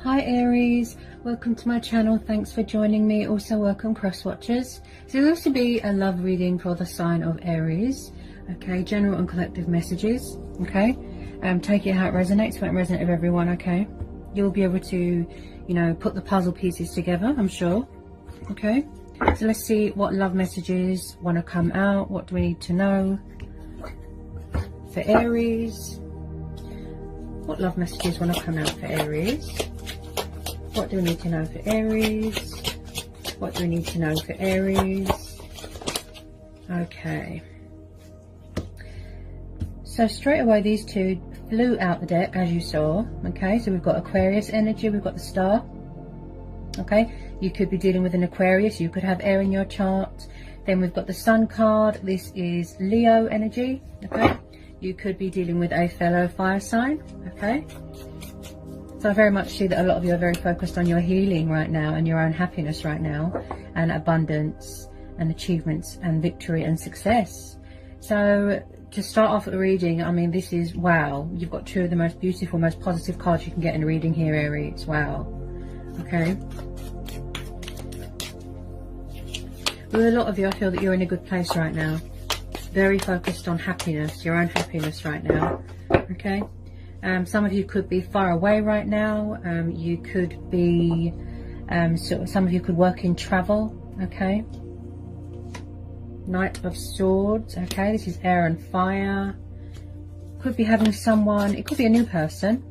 Hi Aries, welcome to my channel. Thanks for joining me. Also welcome cross watchers. So there will be a love reading for the sign of Aries. Okay, general and collective messages. Okay, take it how it resonates. It won't resonate with everyone. Okay, you'll be able to, you know, put the puzzle pieces together, I'm sure. Okay, so let's see what love messages want to come out. What do we need to know for Aries? What love messages want to come out for Aries? What do we need to know for Aries? What do we need to know for Aries? Okay. So straight away these two flew out the deck, as you saw. Okay, so we've got Aquarius energy, we've got the star. Okay, you could be dealing with an Aquarius, you could have air in your chart. Then we've got the Sun card, this is Leo energy. Okay, you could be dealing with a fellow fire sign. Okay, so I very much see that a lot of you are very focused on your healing right now and your own happiness right now, and abundance and achievements and victory and success. So to start off the reading, I mean, this is wow. You've got two of the most beautiful, most positive cards you can get in a reading here, Aries. Wow. Okay. With a lot of you, I feel that you're in a good place right now. Very focused on happiness, your own happiness right now. Okay. Some of you could be far away right now. You could be, some of you could work in travel. Okay. Knight of Swords. Okay, this is air and fire. Could be having someone, it could be a new person.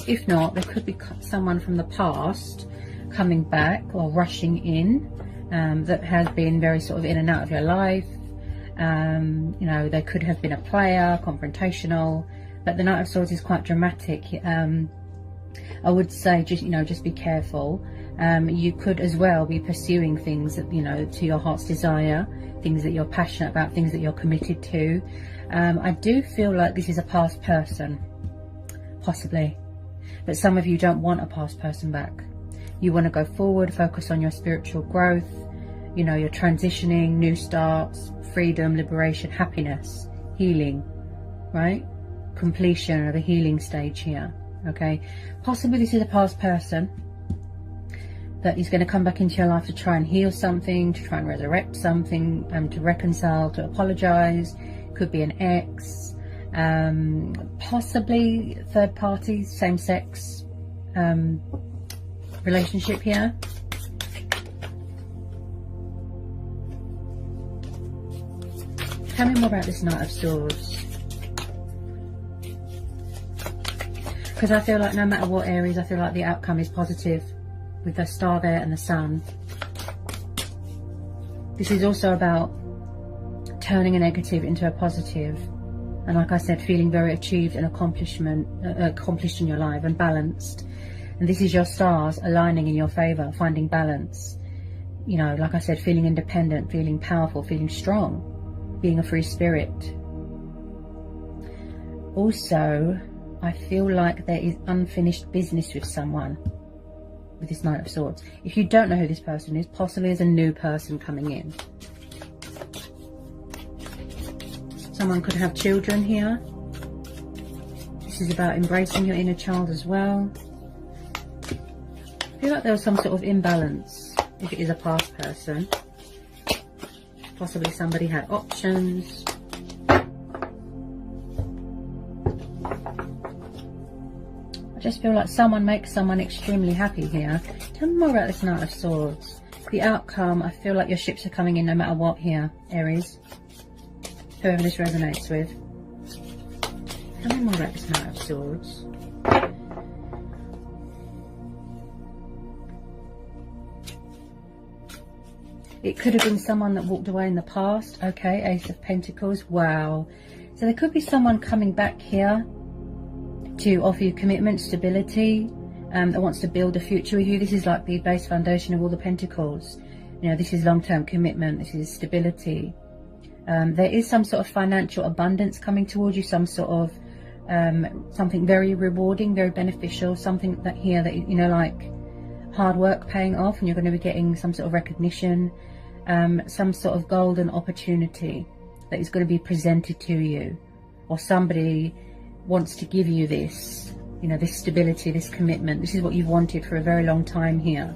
If not, there could be someone from the past coming back or rushing in, that has been very sort of in and out of your life. You know, there could have been a player, confrontational, but the Knight of Swords is quite dramatic. I would say just be careful. You could as well be pursuing things that, you know, to your heart's desire, things that you're passionate about, things that you're committed to. I do feel like this is a past person, possibly, but some of you don't want a past person back. You want to go forward, focus on your spiritual growth. You know, you're transitioning, new starts, freedom, liberation, happiness, healing, right? Completion of a healing stage here. Okay, possibly this is a past person that is going to come back into your life to try and heal something, to try and resurrect something, to reconcile, to apologize. Could be an ex, possibly third party, same sex relationship here. Tell me more about this Knight of Swords. Because I feel like no matter what, Aries, I feel like the outcome is positive with the star there and the sun. This is also about turning a negative into a positive. And like I said, feeling very achieved and accomplished in your life and balanced. And this is your stars aligning in your favor, finding balance. You know, like I said, feeling independent, feeling powerful, feeling strong, being a free spirit. Also, I feel like there is unfinished business with someone with this Knight of Swords. If you don't know who this person is, possibly there's a new person coming in. Someone could have children here. This is about embracing your inner child as well. I feel like there was some sort of imbalance if it is a past person. Possibly somebody had options. I just feel like someone makes someone extremely happy here. Tell me more about this Knight of Swords. The outcome, I feel like your ships are coming in no matter what here, Aries. Whoever this resonates with. Tell me more about this Knight of Swords. It could have been someone that walked away in the past. Okay, Ace of Pentacles. Wow. So there could be someone coming back here to offer you commitment, stability, that wants to build a future with you. This is like the base foundation of all the Pentacles. You know, this is long-term commitment. This is stability. There is some sort of financial abundance coming towards you. Some sort of something very rewarding, very beneficial. Something that here that, you know, like hard work paying off, and you're going to be getting some sort of recognition. Some sort of golden opportunity that is going to be presented to you, or somebody wants to give you this, you know, this stability, this commitment. This is what you've wanted for a very long time here.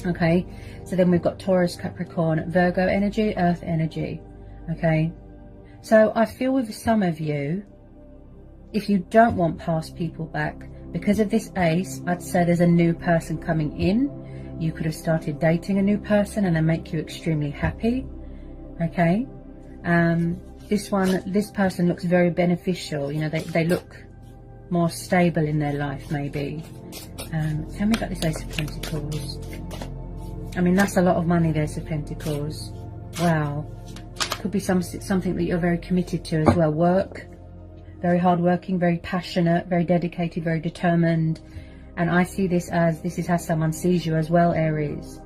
Okay, so then we've got Taurus, Capricorn, Virgo energy, Earth energy. Okay, so I feel with some of you, if you don't want past people back, because of this ace, I'd say there's a new person coming in. You could have started dating a new person and they make you extremely happy. Okay, this person looks very beneficial. You know, they look more stable in their life, maybe. Tell me about this Ace of Pentacles. I mean, that's a lot of money, the Ace of Pentacles. Wow. Could be something that you're very committed to as well. Work, very hardworking, very passionate, very dedicated, very determined. And I see this is how someone sees you as well, Aries.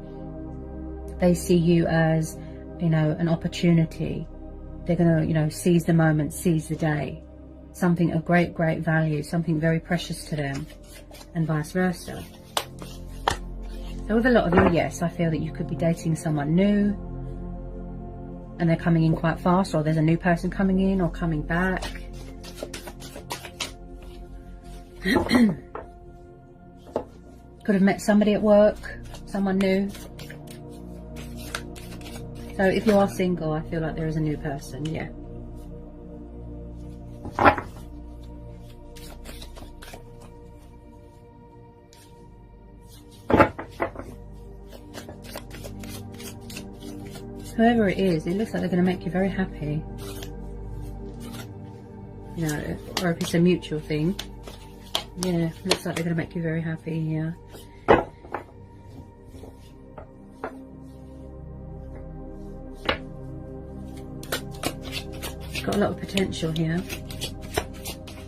They see you as, you know, an opportunity. They're going to, you know, seize the moment, seize the day. Something of great, great value, something very precious to them, and vice versa. So with a lot of you, yes, I feel that you could be dating someone new, and they're coming in quite fast, or there's a new person coming in or coming back. Could have met somebody at work, someone new. So if you are single, I feel like there is a new person, yeah. Whoever it is, it looks like they're going to make you very happy. You know, or if it's a mutual thing. Yeah, looks like they're going to make you very happy, yeah. Got a lot of potential here.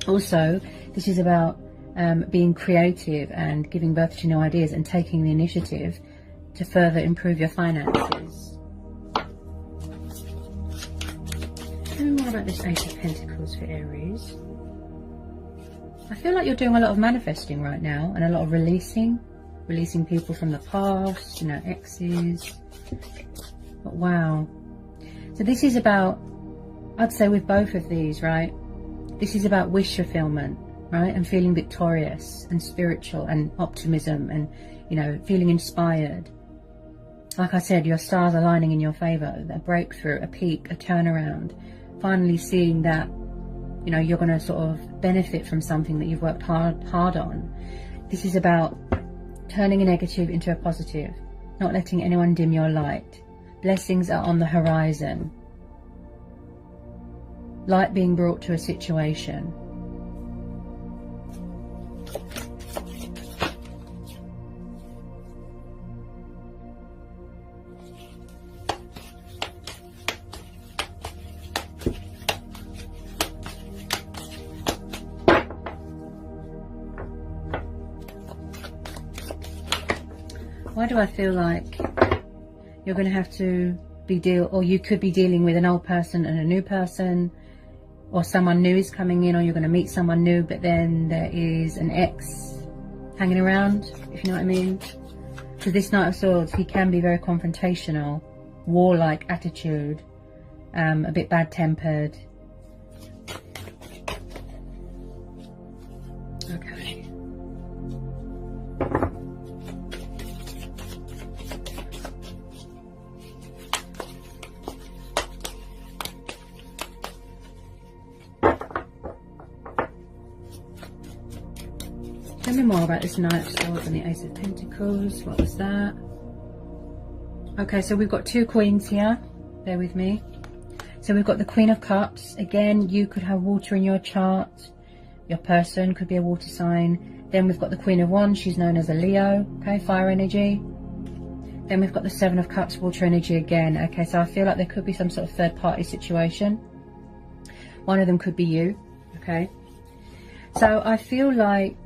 Also, this is about being creative and giving birth to new ideas and taking the initiative to further improve your finances. Tell me more about this Ace of Pentacles for Aries. I feel like you're doing a lot of manifesting right now and a lot of releasing people from the past, you know, exes. But wow. So this is about, I'd say with both of these, right, this is about wish fulfillment, right, and feeling victorious and spiritual and optimism and, you know, feeling inspired. Like I said, your stars aligning in your favor, a breakthrough, a peak, a turnaround, finally seeing that, you know, you're going to sort of benefit from something that you've worked hard on. This is about turning a negative into a positive, not letting anyone dim your light. Blessings are on the horizon. Light being brought to a situation. Why do I feel like you're going to have to or you could be dealing with an old person and a new person, or someone new is coming in, or you're going to meet someone new, but then there is an ex hanging around, if you know what I mean. So this Knight of Swords, he can be very confrontational, warlike attitude, a bit bad-tempered. Okay. Tell me more about this Knight of Swords and the Ace of Pentacles. What was that? Okay, so we've got two queens here. Bear with me. So we've got the Queen of Cups. Again, you could have water in your chart. Your person could be a water sign. Then we've got the Queen of Wands. She's known as a Leo. Okay, fire energy. Then we've got the Seven of Cups, water energy again. Okay, so I feel like there could be some sort of third-party situation. One of them could be you. Okay. So I feel like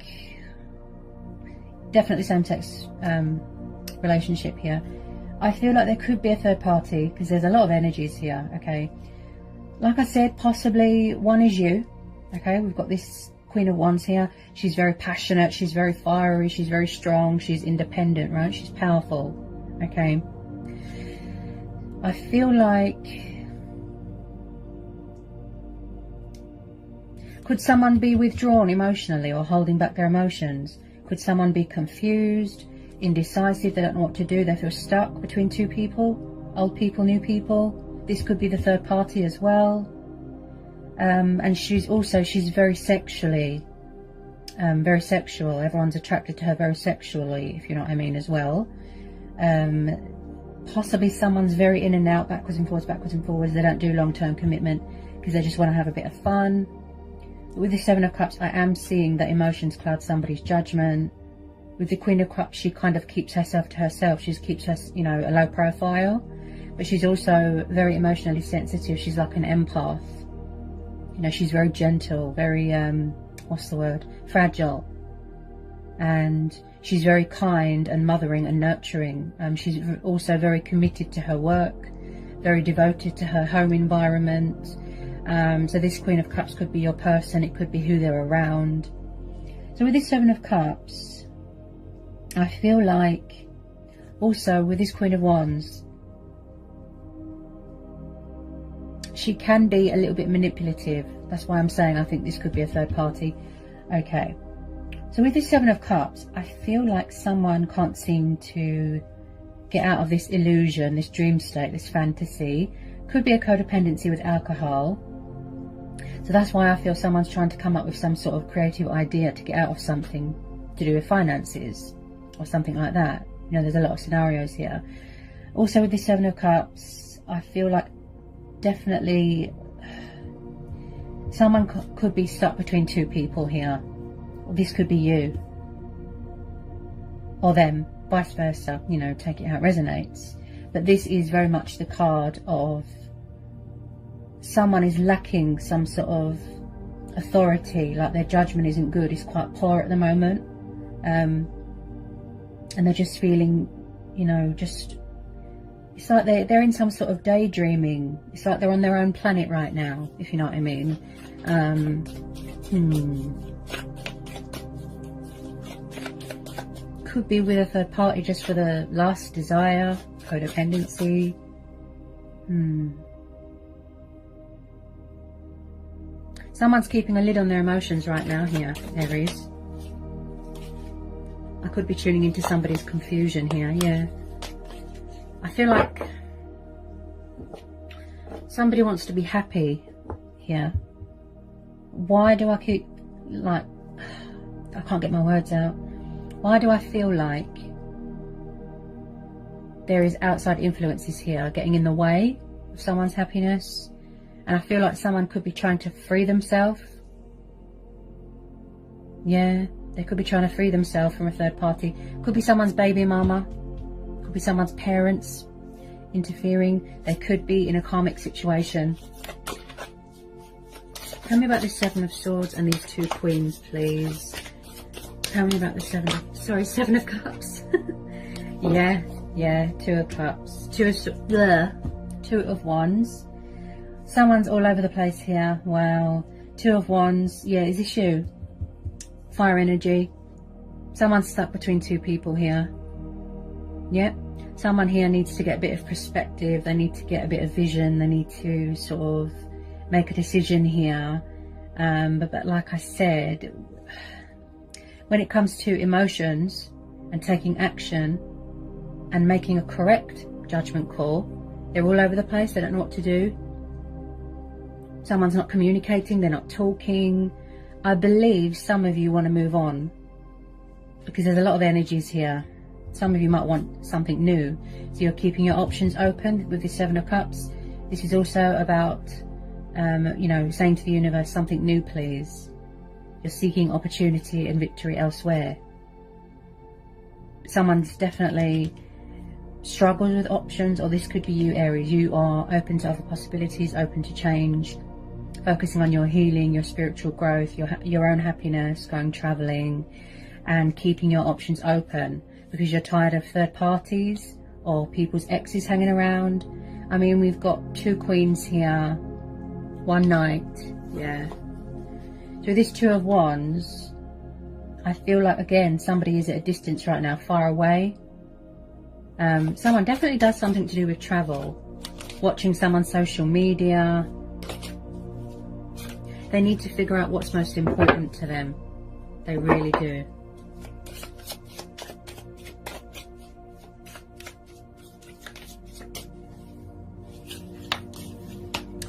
definitely same-sex relationship here. I feel like there could be a third party because there's a lot of energies here. Okay, like I said, possibly one is you. Okay, we've got this Queen of Wands here. She's very passionate, she's very fiery, she's very strong, she's independent, right? She's powerful. Okay, I feel like Could someone be withdrawn emotionally or holding back their emotions? Could someone be confused, indecisive, they don't know what to do, they feel stuck between two people, old people, new people? This could be the third party as well. And she's very sexually, very sexual. Everyone's attracted to her very sexually, if you know what I mean, as well. Possibly someone's very in and out, backwards and forwards. They don't do long-term commitment because they just want to have a bit of fun. With the Seven of Cups, I am seeing that emotions cloud somebody's judgment. With the Queen of Cups, she kind of keeps herself to herself. She keeps her, you know, a low profile. But she's also very emotionally sensitive. She's like an empath. You know, she's very gentle, very, what's the word? Fragile. And she's very kind and mothering and nurturing. She's also very committed to her work, very devoted to her home environment. So this Queen of Cups could be your person. It could be who they're around. So with this Seven of Cups, I feel like also with this Queen of Wands, she can be a little bit manipulative. That's why I'm saying I think this could be a third party. Okay. So with this Seven of Cups, I feel like someone can't seem to get out of this illusion, this dream state, this fantasy. Could be a codependency with alcohol. So that's why I feel someone's trying to come up with some sort of creative idea to get out of something to do with finances or something like that. You know, there's a lot of scenarios here. Also with the Seven of Cups, I feel like definitely someone could be stuck between two people here. This could be you or them, vice versa, you know, take it how it resonates. But this is very much the card of someone is lacking some sort of authority, like their judgment isn't good, it's quite poor at the moment. And they're just feeling, you know, just, it's like they're in some sort of daydreaming. It's like they're on their own planet right now, if you know what I mean. Could be with a third party just for the lust, desire, codependency. Someone's keeping a lid on their emotions right now here, Aries. I could be tuning into somebody's confusion here, yeah. I feel like somebody wants to be happy here. Why do I keep, like, I can't get my words out. Why do I feel like there is outside influences here getting in the way of someone's happiness? And I feel like someone could be trying to free themselves. Yeah, they could be trying to free themselves from a third party. Could be someone's baby mama. Could be someone's parents interfering. They could be in a karmic situation. Tell me about this Seven of Swords and these two Queens, please. Tell me about the Seven of Cups. yeah, Two of Cups. Two of Wands. Someone's all over the place here. Wow. Two of Wands. Yeah, is this you? Fire energy. Someone's stuck between two people here. Yep. Someone here needs to get a bit of perspective. They need to get a bit of vision. They need to sort of make a decision here. But like I said, when it comes to emotions and taking action and making a correct judgment call, they're all over the place. They don't know what to do. Someone's not communicating, they're not talking. I believe some of you want to move on because there's a lot of energies here. Some of you might want something new. So you're keeping your options open with the Seven of Cups. This is also about, you know, saying to the universe, something new, please. You're seeking opportunity and victory elsewhere. Someone's definitely struggles with options, or this could be you, Aries. You are open to other possibilities, open to change. Focusing on your healing, your spiritual growth, your own happiness, going traveling, and keeping your options open because you're tired of third parties or people's exes hanging around. I mean, we've got two Queens here, one Knight, yeah. So this Two of Wands, I feel like, again, somebody is at a distance right now, far away. Someone definitely does something to do with travel, watching someone's social media. They need to figure out what's most important to them. They really do.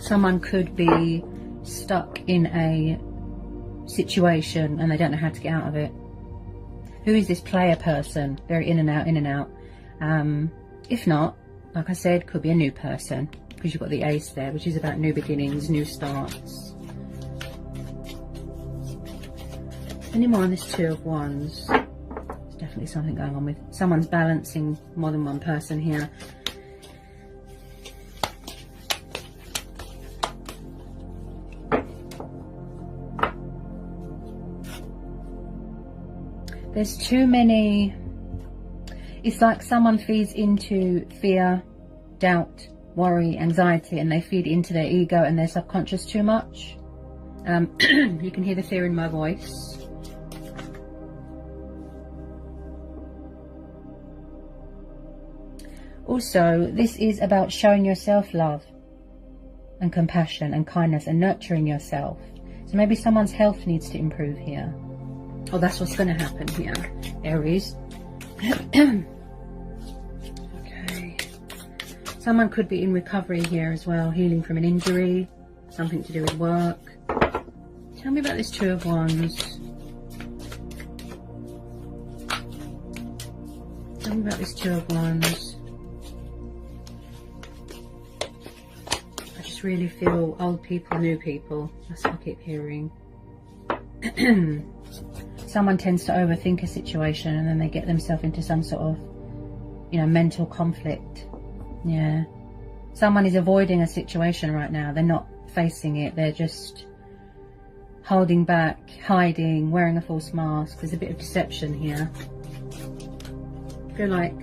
Someone could be stuck in a situation and they don't know how to get out of it. Who is this player person? Very in and out, in and out. If not, like I said, could be a new person, because you've got the ace there, which is about new beginnings, new starts. Any more on this Two of Wands? There's definitely something going on with someone's balancing more than one person here. There's too many. It's like someone feeds into fear, doubt, worry, anxiety, and they feed into their ego and their subconscious too much. You can hear the fear in my voice. Also, this is about showing yourself love and compassion and kindness and nurturing yourself. So maybe someone's health needs to improve here. Oh, that's what's going to happen here, Aries. Okay. Someone could be in recovery here as well, healing from an injury, something to do with work. Tell me about this Two of Wands. Tell me about this Two of Wands. I just really feel old people, new people. That's what I keep hearing. Someone tends to overthink a situation and then they get themselves into some sort of, you know, mental conflict. Yeah. Someone is avoiding a situation right now. They're not facing it. They're just holding back, hiding, wearing a false mask. There's a bit of deception here. I feel like,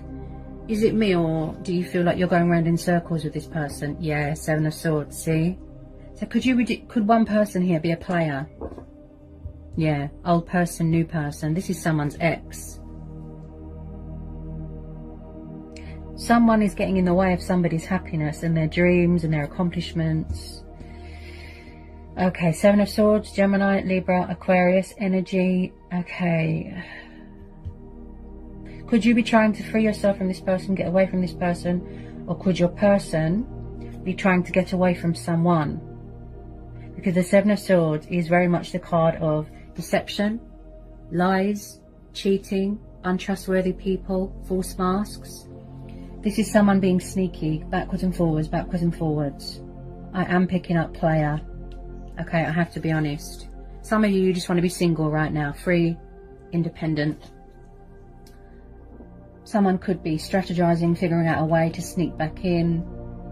is it me, or do you feel like you're going around in circles with this person? Yeah, Seven of Swords, see? So could one person here be a player? Yeah, old person, new person. This is someone's ex. Someone is getting in the way of somebody's happiness and their dreams and their accomplishments. Okay, Seven of Swords, Gemini, Libra, Aquarius energy. Okay. Could you be trying to free yourself from this person, get away from this person? Or could your person be trying to get away from someone? Because the Seven of Swords is very much the card of deception, lies, cheating, untrustworthy people, false masks. This is someone being sneaky, backwards and forwards, backwards and forwards. I am picking up player. Okay, I have to be honest. Some of you just want to be single right now, free, independent. Someone could be strategizing, figuring out a way to sneak back in,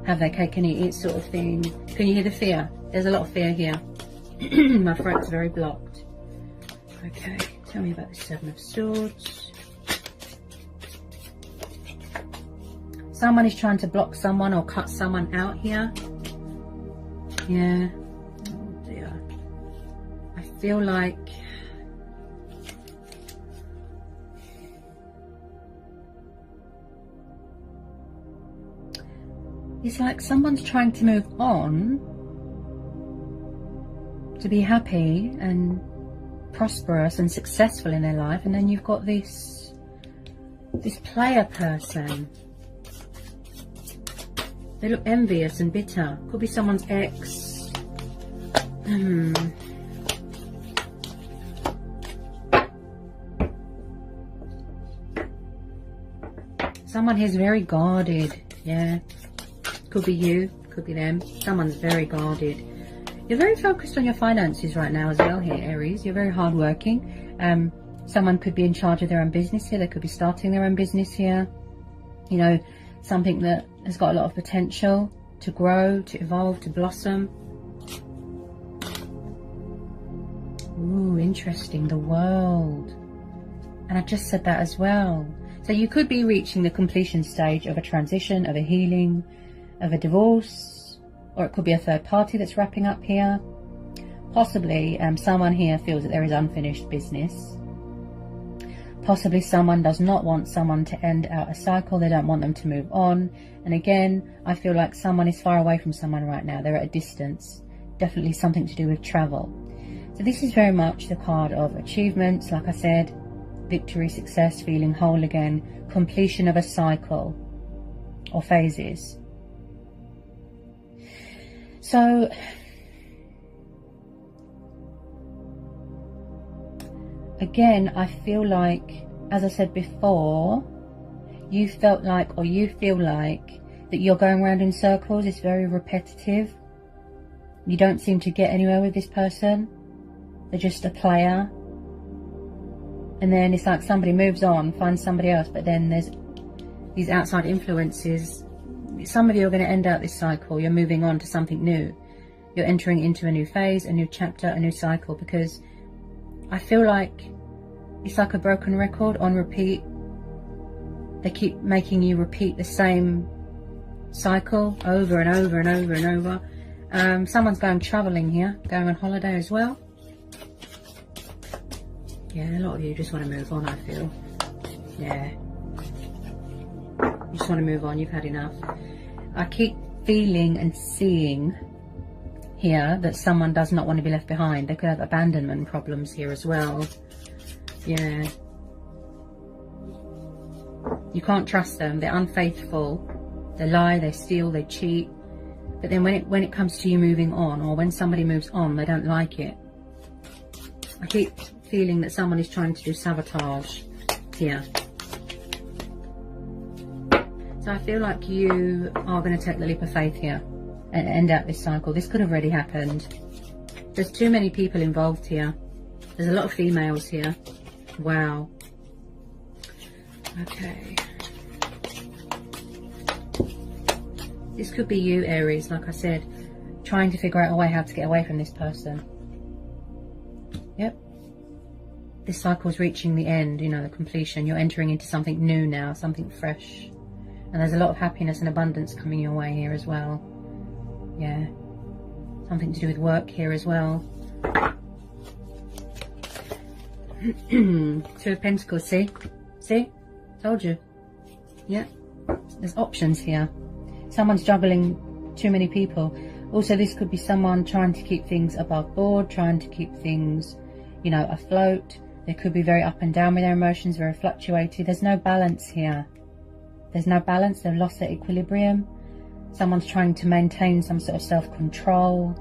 have their cake and eat it sort of thing. Can you hear the fear? There's a lot of fear here. My throat's very blocked. Okay, tell me about the Seven of Swords. Someone is trying to block someone or cut someone out here. Yeah. Oh dear. I feel like it's like someone's trying to move on to be happy and prosperous and successful in their life, and then you've got this player person. They look envious and bitter. Could be someone's ex. Someone here's very guarded. Yeah. Could be you, could be them. Someone's very guarded. You're very focused on your finances right now as well here, Aries. You're very hardworking. Someone could be in charge of their own business here. They could be starting their own business here. You know, something that has got a lot of potential to grow, to evolve, to blossom. Ooh, interesting. The World. And I just said that as well. So you could be reaching the completion stage of a transition, of a healing, of a divorce. Or it could be a third party that's wrapping up here. Possibly someone here feels that there is unfinished business. Possibly someone does not want someone to end out a cycle. They don't want them to move on. And again, I feel like someone is far away from someone right now. They're at a distance. definitely something to do with travel. So this is very much the card of achievements, like I said, victory, success, feeling whole again, completion of a cycle or phases. So again, I feel like, as I said before, you felt like, or you feel like, that you're going around in circles. It's very repetitive. You don't seem to get anywhere with this person. They're just a player. And then it's like somebody moves on, finds somebody else, but then there's these outside influences. Some of you are going to end out this cycle. You're moving on to something new. You're entering into a new phase, a new chapter, a new cycle, because I feel like it's like a broken record on repeat. They keep making you repeat the same cycle over and over and over and over. Someone's going traveling here, going on holiday as well. Yeah, a lot of you just want to move on, I feel. Yeah. You just want to move on, you've had enough. I keep feeling and seeing here that someone does not want to be left behind. They could have abandonment problems here as well. Yeah. You can't trust them. They're unfaithful. They lie, they steal, they cheat. But then when it comes to you moving on, or when somebody moves on, they don't like it. I keep feeling that someone is trying to do sabotage here. So I feel like you are going to take the leap of faith here and end out this cycle. This could have already happened. There's too many people involved here. There's a lot of females here. Wow. Okay. This could be you, Aries, like I said, trying to figure out a way how to get away from this person. Yep. This cycle's reaching the end, you know, the completion. You're entering into something new now, something fresh. And there's a lot of happiness and abundance coming your way here as well. Yeah. Something to do with work here as well. Two of Pentacles, see? See? Told you. Yeah. There's options here. Someone's juggling too many people. Also, this could be someone trying to keep things above board, trying to keep things, you know, afloat. They could be very up and down with their emotions, very fluctuated. There's no balance here. There's no balance. They've lost their equilibrium. Someone's trying to maintain some sort of self-control.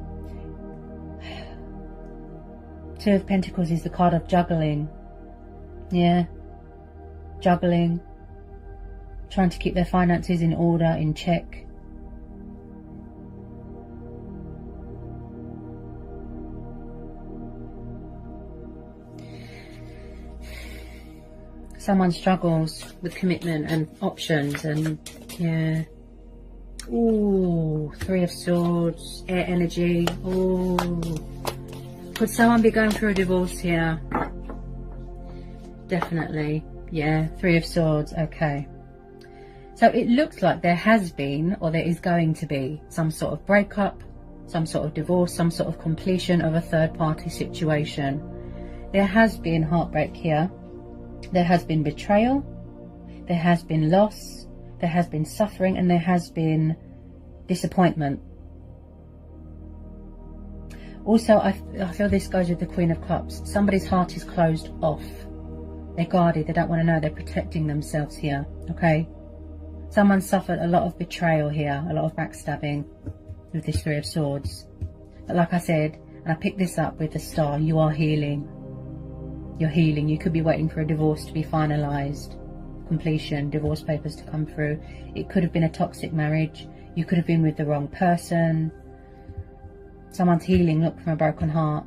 Two of Pentacles is the card of juggling. Yeah. Juggling. Trying to keep their finances in order, in check. Someone struggles with commitment and options, and yeah. Ooh, Three of Swords, air energy. Ooh. Could someone be going through a divorce here? Definitely. Yeah, Three of Swords. Okay. So it looks like there has been, or there is going to be, some sort of breakup, some sort of divorce, some sort of completion of a third-party situation. There has been heartbreak here. There has been betrayal. There has been loss. There has been suffering, and there has been disappointment. Also, I feel this goes with the Queen of Cups. Somebody's heart is closed off. They're guarded. They don't want to know. They're protecting themselves here. Okay. Someone suffered a lot of betrayal here, a lot of backstabbing with this Three of Swords. But like I said, and I picked this up with the Star, you are healing. You're healing. You could be waiting for a divorce to be finalised. Completion, divorce papers to come through. It could have been a toxic marriage. You could have been with the wrong person. Someone's healing, look, from a broken heart.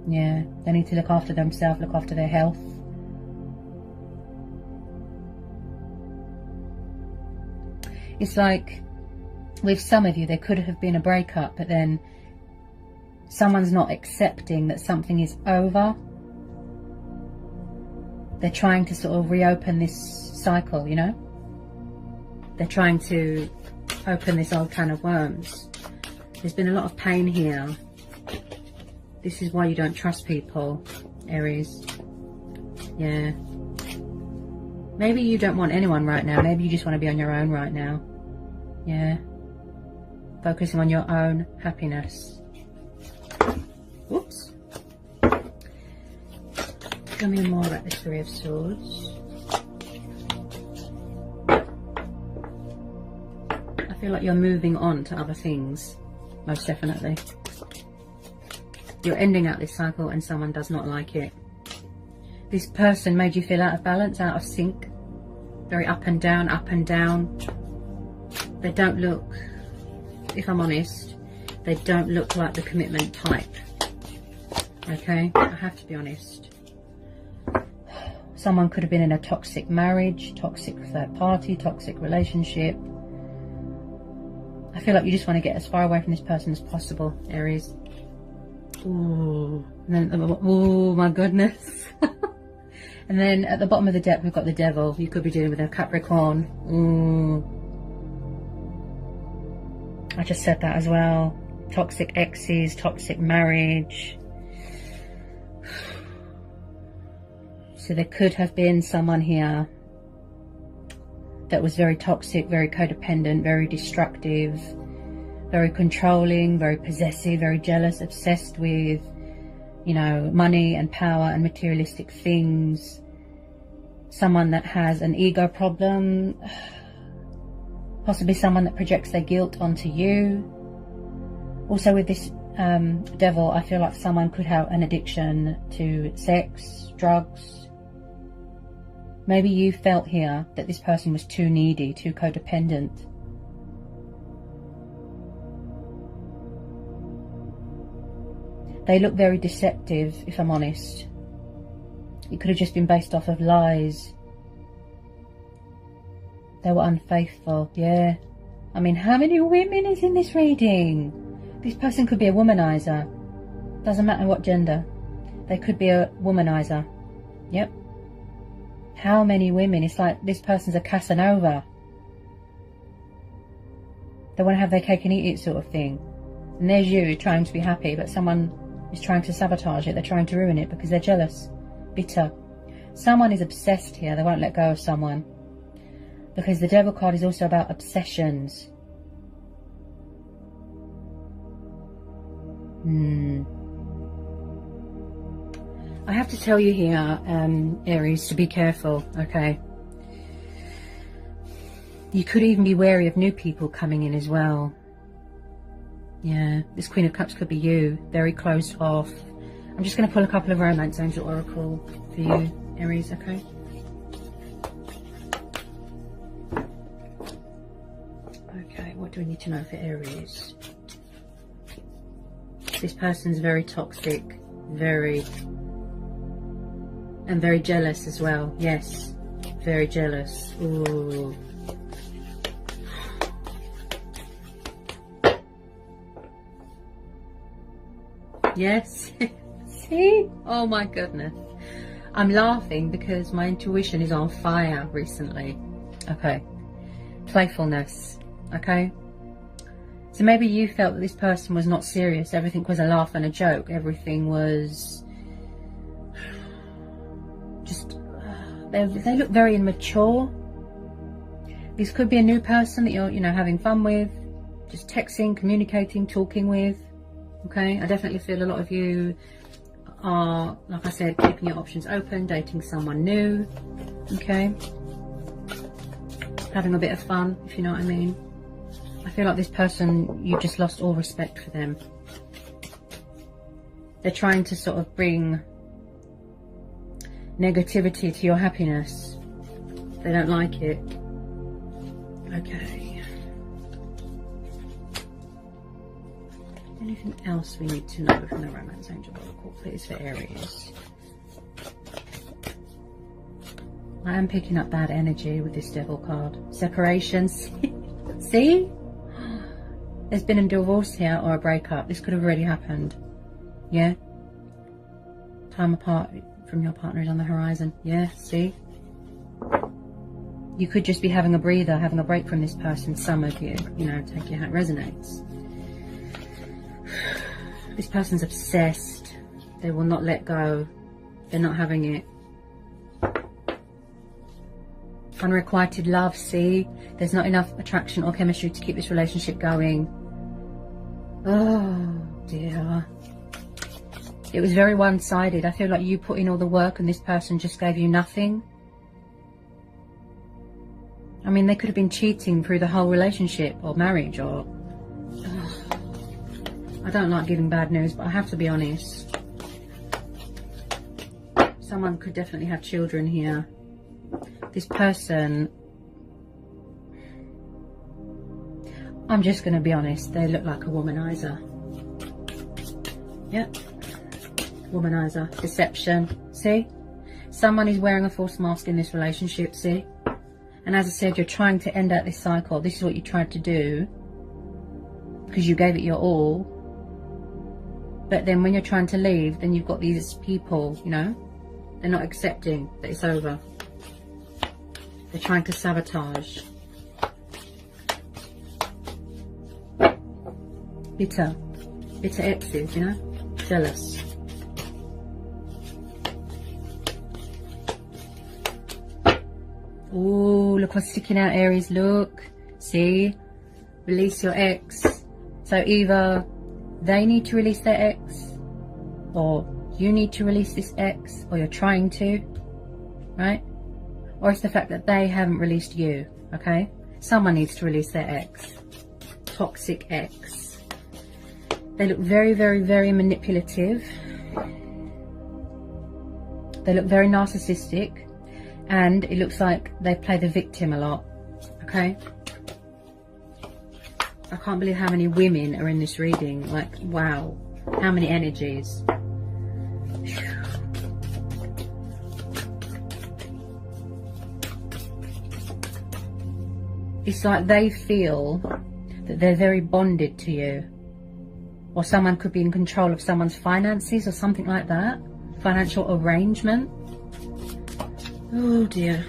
Yeah, they need to look after themselves, look after their health. It's like, with some of you, there could have been a breakup, but then someone's not accepting that something is over. They're trying to sort of reopen this cycle, you know? They're trying to open this old can of worms. There's been a lot of pain here. This is why you don't trust people, Aries. Yeah. Maybe you don't want anyone right now. Maybe you just want to be on your own right now. Yeah. focusing on your own happiness. Whoops. Tell me more about the Three of Swords. I feel like you're moving on to other things, most definitely. You're ending out this cycle and someone does not like it. This person made you feel out of balance, out of sync. Very up and down, up and down. They don't look, if I'm honest, they don't look like the commitment type. Okay, I have to be honest. Someone could have been in a toxic marriage, toxic third party, toxic relationship. I feel like you just want to get as far away from this person as possible, Aries. Ooh, and then, oh my goodness. And then at the bottom of the deck, we've got the Devil. You could be dealing with a Capricorn. Ooh. I just said that as well. Toxic exes, toxic marriage. So there could have been someone here that was very toxic, very codependent, very destructive, very controlling, very possessive, very jealous, obsessed with, you know, money and power and materialistic things. Someone that has an ego problem. Possibly someone that projects their guilt onto you. Also with this Devil, I feel like someone could have an addiction to sex, drugs. Maybe you felt here that this person was too needy, too codependent. They look very deceptive, if I'm honest. It could have just been based off of lies. They were unfaithful, yeah. I mean, how many women is in this reading? This person could be a womanizer. Doesn't matter what gender. They could be a womanizer. Yep. How many women? It's like this person's a Casanova. They want to have their cake and eat it sort of thing. And there's you trying to be happy, but someone is trying to sabotage it. They're trying to ruin it because they're jealous, bitter. Someone is obsessed here. They won't let go of someone. Because the Devil card is also about obsessions. I have to tell you here, Aries, to be careful, okay? You could even be wary of new people coming in as well. Yeah, this Queen of Cups could be you, very closed off. I'm just going to pull a couple of Romance Angel Oracle for you, Aries, okay? Okay, what do we need to know for Aries? This person's very toxic, very jealous as well. Yes, very jealous. Ooh. Yes. See? Oh my goodness. I'm laughing because my intuition is on fire recently. Okay. Playfulness. Okay. So maybe you felt that this person was not serious. Everything was a laugh and a joke. Everything was just, they look very immature. This could be a new person that you're, you know, having fun with, just texting, communicating, talking with. Okay, I definitely feel a lot of you are, like I said, keeping your options open, dating someone new. Okay, having a bit of fun, if you know what I mean. I feel like this person, you just lost all respect for them. They're trying to sort of bring negativity to your happiness. They don't like it. Okay. Anything else we need to know from the Romance Angel Oracle, please, for Aries? I am picking up bad energy with this Devil card. Separations. See? There's been a divorce here or a breakup. This could have already happened. Yeah? Time apart from your partner is on the horizon. Yeah, see? You could just be having a breather, having a break from this person. Some of you, you know, take it how it resonates. This person's obsessed. They will not let go. They're not having it. Unrequited love, see? There's not enough attraction or chemistry to keep this relationship going. Oh dear. It was very one-sided. I feel like you put in all the work and this person just gave you nothing. I mean, they could have been cheating through the whole relationship or marriage or... I don't like giving bad news, but I have to be honest. Someone could definitely have children here. This person... I'm just going to be honest. They look like a womanizer. Yep. Womanizer. Deception. See? Someone is wearing a false mask in this relationship, see? And as I said, you're trying to end out this cycle. This is what you tried to do. Because you gave it your all. But then when you're trying to leave, then you've got these people, you know? They're not accepting that it's over. They're trying to sabotage. Bitter. Bitter exes, you know? Jealous. Oh, look what's sticking out, Aries. Look. See? Release your ex. So either they need to release their ex, or you need to release this ex, or you're trying to, right? Or it's the fact that they haven't released you, okay? Someone needs to release their ex. Toxic ex. They look very, very, very manipulative. They look very narcissistic. And it looks like they play the victim a lot, okay? I can't believe how many women are in this reading. Like, wow. How many energies. It's like they feel that they're very bonded to you. Or someone could be in control of someone's finances or something like that. Financial arrangement. Oh dear.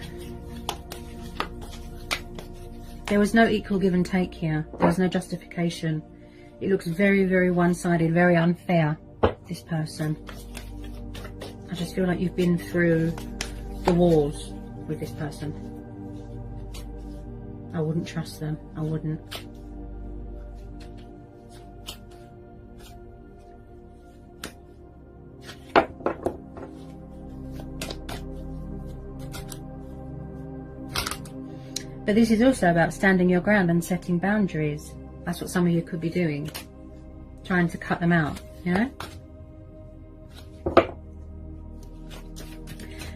There was no equal give and take here. There was no justification. It looks very, very one-sided, very unfair, this person. I just feel like you've been through the walls with this person. I wouldn't trust them. I wouldn't. But this is also about standing your ground and setting boundaries. That's what some of you could be doing. Trying to cut them out, you know?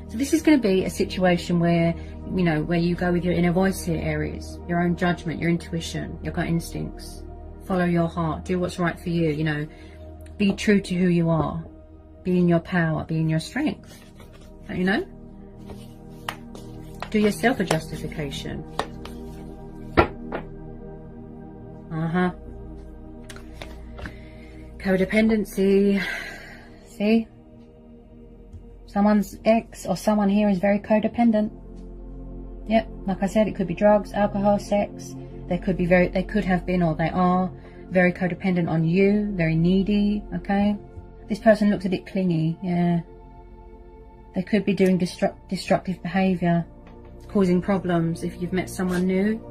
So this is going to be a situation where, you know, where you go with your inner voice here, Aries. Your own judgment, your intuition, your gut instincts. Follow your heart. Do what's right for you, you know. Be true to who you are. Be in your power. Be in your strength. Don't you know? Do yourself a justification. Codependency. See? Someone's ex or someone here is very codependent. Yep, like I said, it could be drugs, alcohol, sex. They could have been, or they are very codependent on you, very needy, okay? This person looks a bit clingy, yeah. They could be doing destructive behaviour, causing problems if you've met someone new.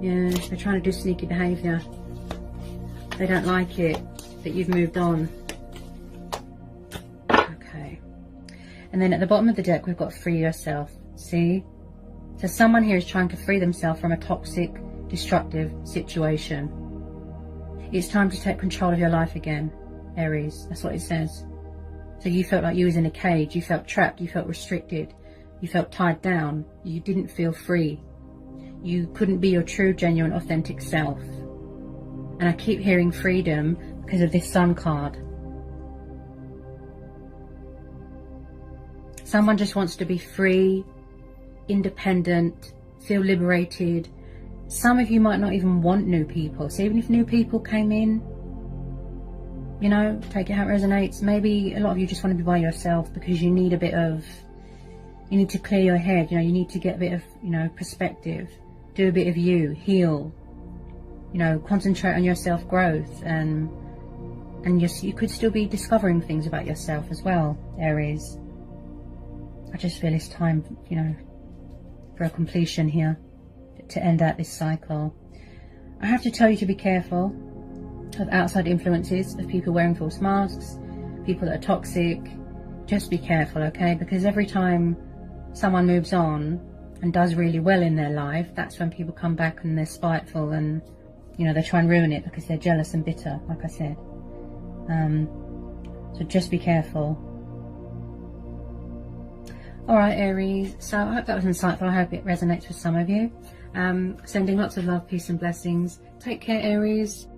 Yeah, they're trying to do sneaky behaviour. They don't like it that you've moved on. Okay. And then at the bottom of the deck, we've got free yourself. See? So someone here is trying to free themselves from a toxic, destructive situation. It's time to take control of your life again, Aries. That's what it says. So you felt like you was in a cage. You felt trapped. You felt restricted. You felt tied down. You didn't feel free. You couldn't be your true, genuine, authentic self. And I keep hearing freedom because of this Sun card. Someone just wants to be free, independent, feel liberated. Some of you might not even want new people. So even if new people came in, you know, take it how it resonates. Maybe a lot of you just want to be by yourself because you need a bit of, you need to clear your head, you know, you need to get a bit of, you know, perspective. Do a bit of you, heal, you know, concentrate on your self-growth, and you could still be discovering things about yourself as well, Aries. I just feel it's time, you know, for a completion here, to end out this cycle. I have to tell you to be careful. of outside influences, of people wearing false masks, people that are toxic. Just be careful, okay? Because every time someone moves on and does really well in their life, that's when people come back and they're spiteful and, you know, they try and ruin it because they're jealous and bitter, like I said. So just be careful. Alright, Aries, so I hope that was insightful. I hope it resonates with some of you. Sending lots of love, peace and blessings. Take care, Aries.